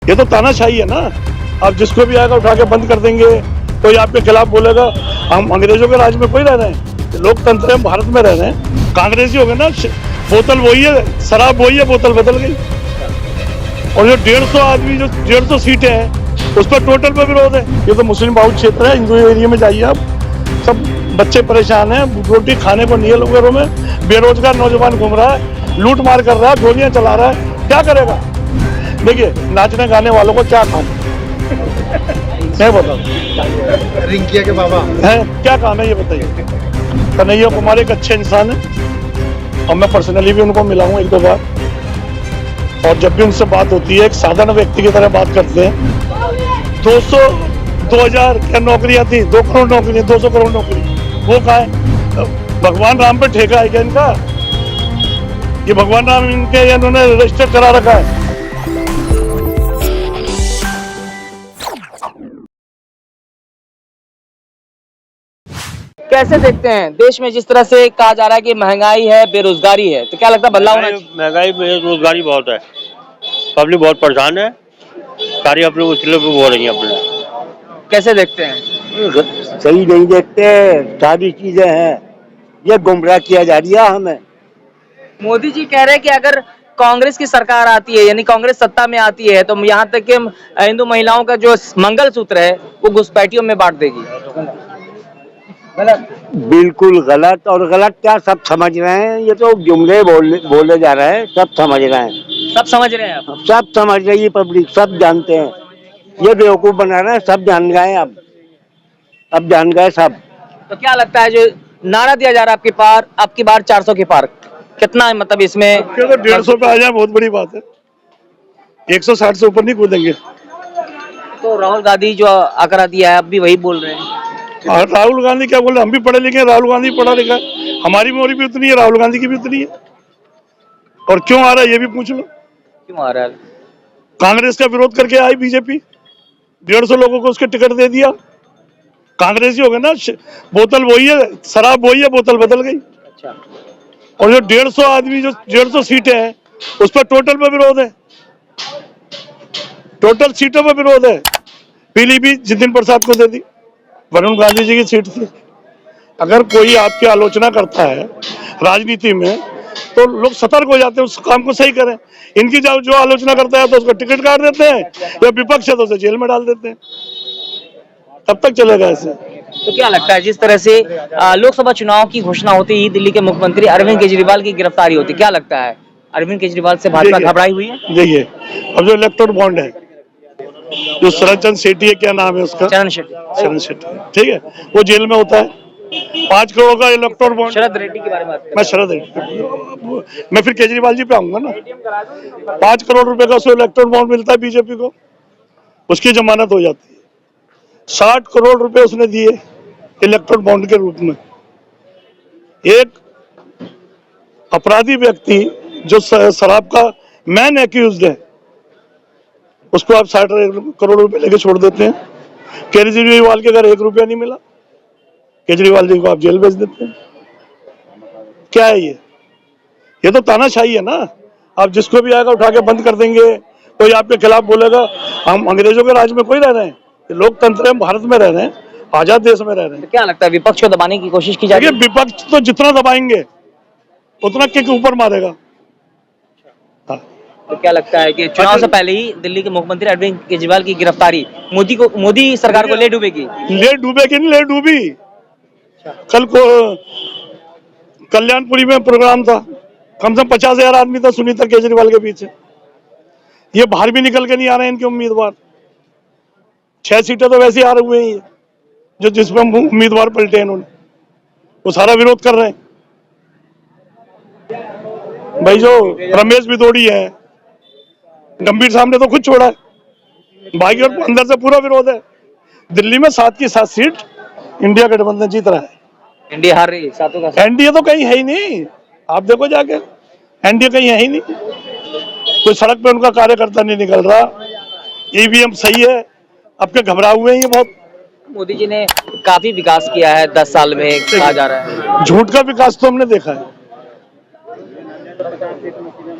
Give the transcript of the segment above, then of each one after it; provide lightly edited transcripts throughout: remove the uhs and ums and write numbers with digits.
ये तो तानाशाही है ना। आप जिसको भी आएगा उठा के बंद कर देंगे, कोई आपके खिलाफ बोलेगा। हम अंग्रेजों के राज में कोई रह रहे हैं, लोकतंत्र में भारत में रह रहे हैं। कांग्रेसी हो गए ना, बोतल वही है, शराब वही है, बोतल बदल गई। और जो 150 आदमी, जो 150 सीटें हैं, उस पर टोटल पे विरोध है। ये तो मुस्लिम बहुल क्षेत्र है, हिंदू एरिया में जाइए आप, सब बच्चे परेशान हैं, रोटी खाने को नहीं है लोगों में। बेरोजगार नौजवान घूम रहा है, लूट मार कर रहा है, गोलियां चला रहा है, क्या करेगा? देखिए, नाचने गाने वालों को क्या काम है बताओ? रिंकिया के बाबा है, क्या काम है ये बताइए? कन्हैया कुमार एक अच्छे इंसान है और मैं पर्सनली भी उनको मिला हूँ 1-2 बार, और जब भी उनसे बात होती है एक साधारण व्यक्ति की तरह बात करते हैं। 2000 क्या नौकरियां थी, 2 करोड़ नौकरी, 200 करोड़ नौकरी, वो कहाँ है? भगवान राम पे ठेका है क्या इनका? ये भगवान राम इनके इन्होंने रजिस्टर करा रखा है। कैसे देखते हैं देश में जिस तरह से कहा जा रहा है कि महंगाई है, बेरोजगारी है, तो क्या लगता है बदलाव होना चाहिए? महंगाई बेरोजगारी बहुत है, पब्लिक बहुत परेशान है, सारी अपने उछले पे हो रही है अपने। कैसे देखते हैं? सही नहीं देखते, सारी चीजें हैं, ये गुमराह किया जा रही है हमें। मोदी जी कह रहे हैं कि अगर कांग्रेस की सरकार आती है, यानी कांग्रेस सत्ता में आती है, तो यहाँ तक कि हिंदू महिलाओं का जो मंगलसूत्र है वो घुसपैठियों में बांट देगी। गलत, बिल्कुल गलत। और गलत क्या, सब समझ रहे हैं, ये तो जुमले बोले जा रहे हैं, सब समझ रहे हैं। सब समझ रहे हैं आप? सब समझ रही है पब्लिक, सब जानते हैं। ये बेवकूफ बना रहे हैं, सब जान गए अब जान गए सब। तो क्या लगता है जो नारा दिया जा रहा है आपकी बार 400 के पार, कितना मतलब इसमें? तो 150 पे आ जाए बहुत बड़ी बात है, 160 से ऊपर नहीं कूदेंगे। तो राहुल गांधी जो आंकड़ा दिया है अब भी वही बोल रहे हैं। और राहुल गांधी क्या बोल रहे हैं? हम भी पढ़े लिखे हैं, राहुल गांधी पढ़ा लिखा है, हमारी उम्र भी उतनी है, राहुल गांधी की भी उतनी है। और क्यों आ रहा है ये भी पूछ लो। क्यों आ रहा है? कांग्रेस का विरोध करके आई बीजेपी, 150 लोगों को उसके टिकट दे दिया। कांग्रेसी हो गए ना, बोतल वही है, शराब वही है, बोतल बदल गई। अच्छा, और जो 150 आदमी, जो 150 सीटें हैं, उस पर टोटल पे विरोध है, टोटल सीटों पर विरोध है। पीलीभीत जितिन प्रसाद को दे दी, वरुण गांधी जी की सीट थी। अगर कोई आपकी आलोचना करता है राजनीति में, तो लोग सतर्क हो जाते हैं, उस काम को सही करें। इनकी जो आलोचना करता है तो उसको टिकट काट देते हैं, या विपक्ष है तो उसे जेल में डाल देते हैं। तब तक चलेगा ऐसे? तो क्या लगता है जिस तरह से लोकसभा चुनाव की घोषणा होती ही दिल्ली के मुख्यमंत्री अरविंद केजरीवाल की गिरफ्तारी होती, क्या लगता है अरविंद केजरीवाल से भाजपा घबराई हुई है? देखिए, अब जो इलेक्टोरल बॉन्ड है, जो शरद शेट्टी है, क्या नाम है उसका? चरण शेट्टी। शरद शेट्टी, ठीक है, वो जेल में होता है। 5 करोड़ का इलेक्टोरल बॉन्ड। शरद रेड्डी के बारे में बात मैं शरद रेड्डी, मैं फिर केजरीवाल जी पे आऊंगा ना। 5 करोड़ रुपए का उसको इलेक्टोरल बॉन्ड मिलता है बीजेपी को, उसकी जमानत हो जाती है। 60 करोड़ रुपए उसने दिए इलेक्टोरल बॉन्ड के रूप में। एक अपराधी व्यक्ति जो शराब का मैन एक्यूज्ड है, उसको आप 60 करोड़ रुपए लेके छोड़ देते हैं। केजरीवाल के अगर 1 रुपया नहीं मिला, केजरीवाल जी को आप जेल भेज देते हैं। क्या है ये तो तानाशाही है ना। आप जिसको भी आएगा उठा के बंद कर देंगे, कोई आपके खिलाफ बोलेगा। हम अंग्रेजों के राज में कोई रह रहे हैं, लोकतंत्र में भारत में रह रहे हैं, आजाद देश में रह रहे हैं। तो क्या लगता है विपक्ष को दबाने की कोशिश की जा रही है? विपक्ष तो जितना दबाएंगे उतना किक ऊपर मारेगा। तो क्या लगता है कि चुनाव से पहले ही दिल्ली के मुख्यमंत्री अरविंद केजरीवाल की गिरफ्तारी मोदी सरकार को ले डूबेगी? ले डूबेगी नहीं, ले डूबी। कल को कल्याणपुरी में प्रोग्राम था, कम से कम 50,000 आदमी था सुनीता केजरीवाल के पीछे। ये बाहर भी निकल के नहीं आ रहे हैं इनके उम्मीदवार। 6 सीटें तो वैसे आ रहे हुए हैं, जो जिसमें उम्मीदवार पलटे हैं इन्होंने, वो सारा विरोध कर रहे हैं। भाई जो रमेश बिदोड़ी है, गंभीर साहब ने तो खुद छोड़ा है, बाकी और अंदर से पूरा विरोध है। दिल्ली में 7 की 7 सीट इंडिया गठबंधन जीत रहा है। इंडिया हार रही है, सातों का एनडीए तो कहीं है ही नहीं, आप देखो जाके, एनडीए कहीं है ही नहीं। कोई सड़क पे उनका कार्यकर्ता नहीं निकल रहा, ईवीएम सही है, आपके घबरा हुए हैं ये बहुत। मोदी जी ने काफी विकास किया है 10 साल में, कहा जा रहा है। झूठ का विकास तो हमने देखा है,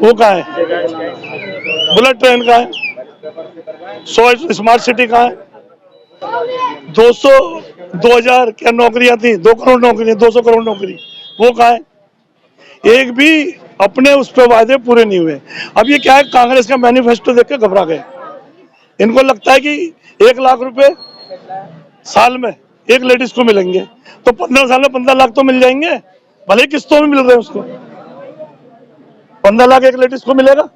वो कहाँ है? बुलेट ट्रेन का है, 100 स्मार्ट सिटी कहाँ है? 200 2000 क्या नौकरियां थी, 2 करोड़ नौकरी, 200 करोड़ नौकरी, वो कहाँ है? एक भी अपने उस पर वादे पूरे नहीं हुए। अब ये क्या है, कांग्रेस का मैनिफेस्टो देख के घबरा गए। इनको लगता है कि 1 लाख रुपए साल में एक लेडीज को मिलेंगे, तो 15 साल में 15 लाख तो मिल जाएंगे, भले किस्तों में मिल रहे हैं उसको। 15 लाख एक लेडीज को मिलेगा?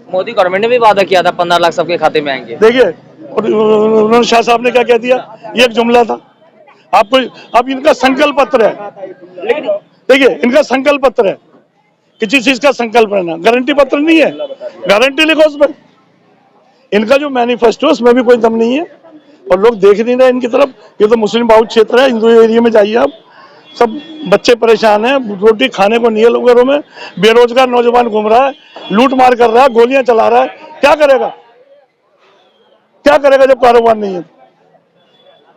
मोदी गवर्नमेंट ने भी वादा किया था 15 लाख सबके खाते में आएंगे। देखिए, और उन्होंने शाह साहब ने क्या कह दिया, ये एक जुमला था आपको। अब इनका संकल्प पत्र है, देखिए इनका संकल्प पत्र है, किसी चीज का संकल्प रहना, गारंटी पत्र नहीं है, गारंटी लिखो उसमें। इनका जो मैनिफेस्टो उसमें भी कोई दम नहीं है, और लोग देख नहीं रहे इनकी तरफ। ये तो मुस्लिम बहुल क्षेत्र है, हिंदू एरिया में जाइए आप, सब बच्चे परेशान हैं, रोटी खाने को नहीं है लोगों में, बेरोजगार नौजवान घूम रहा है, लूट मार कर रहा है, गोलियां चला रहा है, क्या करेगा? क्या करेगा जब कारोबार नहीं है?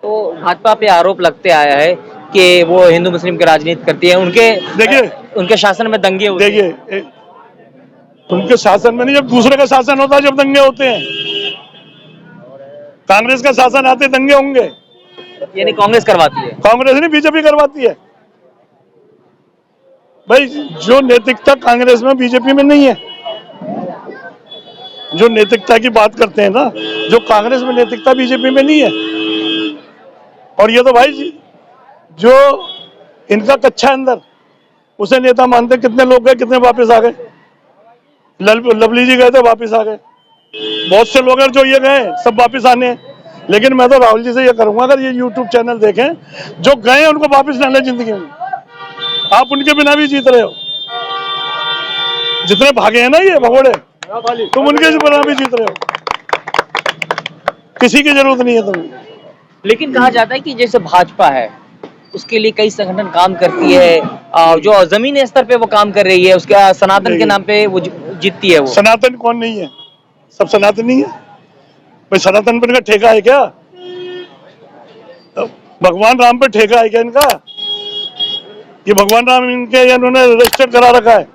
तो भाजपा पे आरोप लगते आया है कि वो हिंदू मुस्लिम की राजनीति करती है, देखिए उनके शासन में दंगे होते हैं। देखिए, उनके शासन में नहीं, जब दूसरे का शासन होता है जब दंगे होते हैं। कांग्रेस का शासन आते दंगे होंगे? यानी कांग्रेस करवाती है? कांग्रेस नहीं, बीजेपी करवाती है भाई। जो नैतिकता कांग्रेस में बीजेपी में नहीं है, जो नैतिकता की बात करते हैं ना, जो कांग्रेस में नैतिकता बीजेपी में नहीं है। और ये तो भाई जो इनका कच्चा अंदर, उसे नेता मानते, कितने लोग गए, कितने वापस आ गए? लवली जी गए थे, वापस आ गए। बहुत से लोग हैं जो ये गए, सब वापस आने हैं। लेकिन मैं तो राहुल जी से ये करूंगा, अगर ये यूट्यूब चैनल देखें, जो गए उनको वापस ना ले जिंदगी में। आप उनके बिना भी जीत रहे हो, जितने भागे हैं ना ये भगोड़े, तुम उनके बिना भी जीत रहे हो, किसी की जरूरत नहीं है तुम्हें। लेकिन कहा जाता है कि जैसे भाजपा है, उसके लिए कई संगठन काम करती है, जो जमीनी स्तर पे वो काम कर रही है, उसके सनातन के नाम पे वो जीतती है। वो सनातन कौन नहीं है? सब सनातनी है भाई। सनातन पर इनका ठेका है क्या? भगवान राम पे ठेका है क्या इनका? ये भगवान राम इनके इन्होंने रजिस्टर्ड करा रखा है।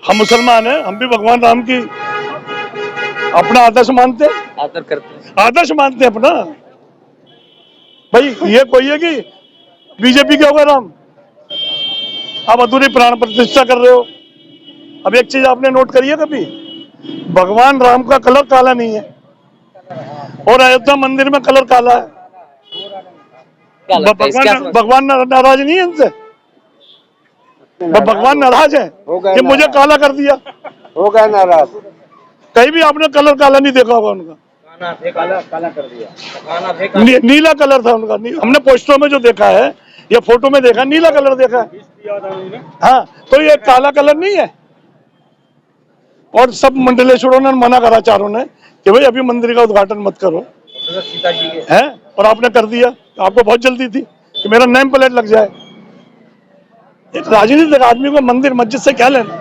हम मुसलमान हैं, हम भी भगवान राम की अपना आदर्श मानते हैं, आदर करते हैं। आदर्श मानते हैं अपना। भाई ये कोई है कि बीजेपी के होगा राम? आप अधूरी प्राण प्रतिष्ठा कर रहे हो। अब एक चीज आपने नोट करी है कभी, भगवान राम का कलर काला नहीं है, और अयोध्या मंदिर में कलर काला है। क्या लगता है इसके भगवान नाराज नहीं है इनसे? भगवान नाराज है कि मुझे काला कर दिया? हो गया नाराज। कहीं भी आपने कलर काला नहीं देखा होगा उनका, काला कर दिया। नीला कलर था उनका। हमने पोस्टरों में जो देखा है या फोटो में देखा, नीला कलर देखा है। हाँ, तो ये काला कलर नहीं है। और सब मंडलेश्वरों ने मना करा, चारों ने, कि भाई अभी मंदिर का उद्घाटन मत करो, है, और आपने कर दिया। आपको बहुत जल्दी थी कि मेरा नेम प्लेट लग जाए। एक राजनीतिक आदमी को मंदिर मस्जिद से क्या लेना?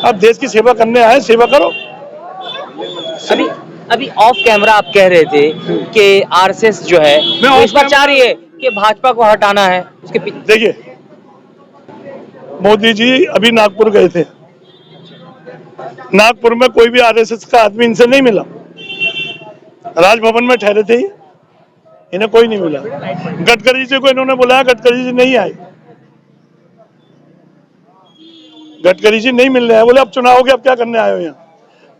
आप देश की सेवा करने आए, सेवा करो। अभी ऑफ कैमरा आप कह रहे थे कि आरएसएस जो है वो इस बार चाह रही है कि भाजपा को हटाना है उसके पीछे। देखिए, मोदी जी अभी नागपुर गए थे, नागपुर में कोई भी आरएसएस का आदमी इनसे नहीं मिला। राजभवन में ठहरे थे, इन्हें कोई नहीं मिला। गडकरी जी को इन्होंने बुलाया, गडकरी जी नहीं आए, गडकरी जी नहीं मिलने आए। बोले अब चुनाव हो गया, अब क्या करने आए हो यहाँ?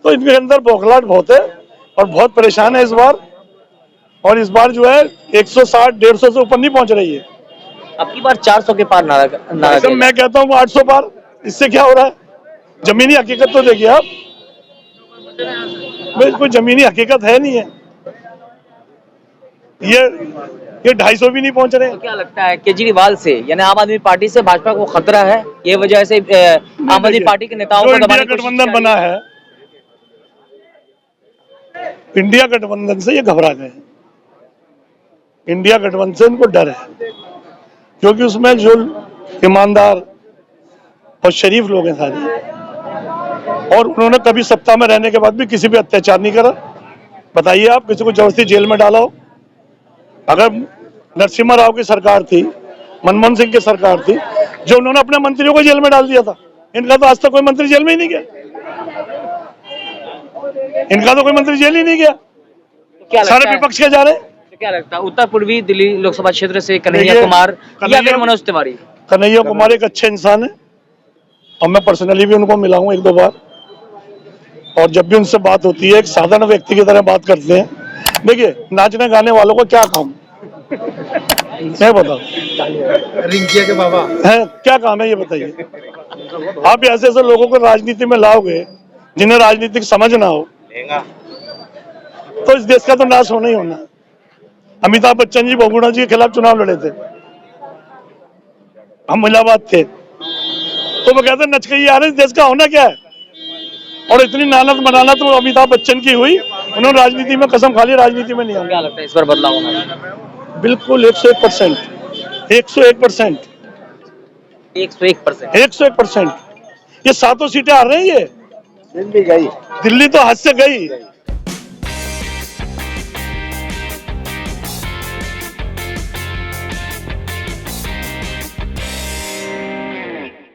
तो इनके अंदर बौखलाहट बहुत है और बहुत परेशान है इस बार। और इस बार जो है 160-150 से ऊपर नहीं पहुंच रही है। अब की बार 400 के पार नारा मैं कहता हूँ 800 पार। इससे क्या हो रहा है? जमीनी हकीकत तो देखिए आप, कोई जमीनी हकीकत है नहीं है। ये 250 भी नहीं पहुंच रहे। तो क्या लगता है केजरीवाल से, यानी आम आदमी पार्टी से भाजपा को खतरा है? ये वजह से आम आदमी पार्टी के नेताओं को दबाने की गठबंधन बना है, इंडिया गठबंधन से ये घबरा गए। इंडिया गठबंधन से इनको डर है, क्योंकि उसमें जो ईमानदार और शरीफ लोग हैं सारे, और उन्होंने कभी सत्ता में रहने के बाद भी किसी पे अत्याचार नहीं करा। बताइए आप, किसी को जबरदस्ती जेल में डाला हो? अगर नरसिम्हा राव की सरकार थी, मनमोहन सिंह की सरकार थी, जो उन्होंने अपने मंत्रियों को जेल में डाल दिया था, इनका तो आज तक कोई मंत्री जेल में ही नहीं गया। इनका तो कोई मंत्री जेल ही नहीं गया, क्या लगता सारे है विपक्ष के जा रहे हैं। तो क्या लगता है उत्तर पूर्वी दिल्ली लोकसभा क्षेत्र से कन्हैया देखिए, कुमार या फिर कन्हैया- मनोज तिवारी? कन्हैया कुमार एक अच्छे इंसान है और मैं पर्सनली भी उनको मिला हूँ 1-2 बार, और जब भी उनसे बात होती है एक साधारण व्यक्ति की तरह बात करते हैं। देखिए, नाचने गाने वालों को क्या काम है बताओ, रिंकिया के बाबा है क्या काम है ये बताइए। आप ऐसे ऐसे लोगों को राजनीति में लाओगे जिन्हें राजनीतिक समझ ना हो, तो इस देश का तो नाश होना ही होना है। अमिताभ बच्चन जी बहुगुणा जी के खिलाफ चुनाव लड़े थे, हम इलाहाबाद थे, तो वो कहते नच के ही आ रहे, इस देश का होना क्या है। और इतनी नानत मनाना तो अमिताभ बच्चन की हुई, उन्होंने राजनीति में कसम खा ली, राजनीति में नहीं आना। क्या लगता है इस बार बदलाव होना? बिल्कुल 101%, 101%, 101%। 101%। ये 7 सीटें आ रही है, दिल्ली गई, दिल्ली तो हद से गई।